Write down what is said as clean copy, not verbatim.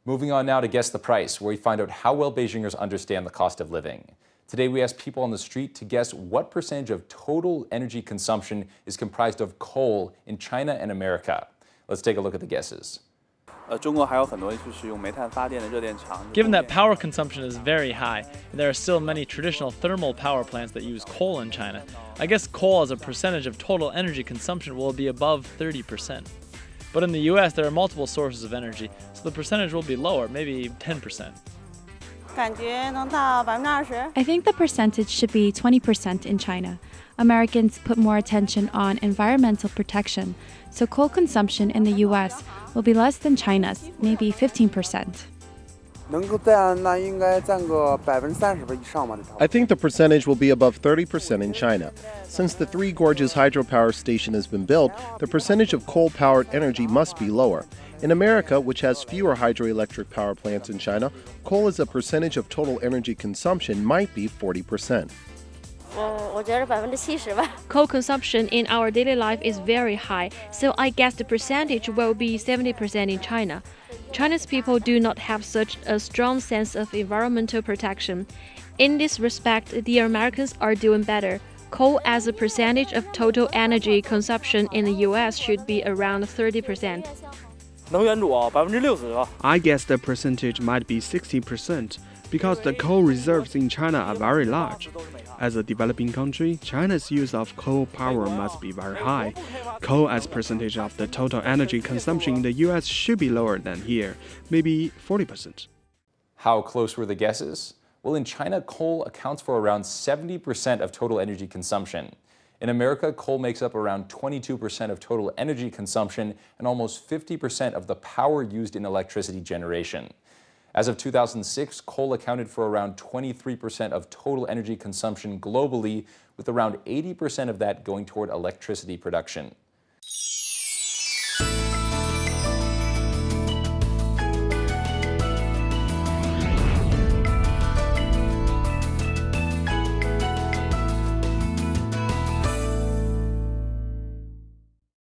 Moving on now to Guess the Price, where we find out how well Beijingers understand the cost of living. Today we ask people on the street to guess what percentage of total energy consumption is comprised of coal in China and America. Let's take a look at the guesses. Given that power consumption is very high, and there are still many traditional thermal power plants that use coal in China, I guess coal as a percentage of total energy consumption will be above 30%. But in the US, there are multiple sources of energy, so the percentage will be lower, maybe 10%. I think the percentage should be 20% in China. Americans put more attention on environmental protection, so coal consumption in the US will be less than China's, maybe 15%. I think the percentage will be above 30% in China. Since the Three Gorges hydropower station has been built, the percentage of coal-powered energy must be lower. In America, which has fewer hydroelectric power plants in China, coal as a percentage of total energy consumption might be 40%. Coal consumption in our daily life is very high, so I guess the percentage will be 70% in China. China's people do not have such a strong sense of environmental protection. In this respect, the Americans are doing better. Coal as a percentage of total energy consumption in the US should be around 30%. I guess the percentage might be 60% because the coal reserves in China are very large. As a developing country, China's use of coal power must be very high. Coal as percentage of the total energy consumption in the US should be lower than here, maybe 40%. How close were the guesses? Well, in China, coal accounts for around 70% of total energy consumption. In America, coal makes up around 22% of total energy consumption and almost 50% of the power used in electricity generation. As of 2006, coal accounted for around 23% of total energy consumption globally, with around 80% of that going toward electricity production.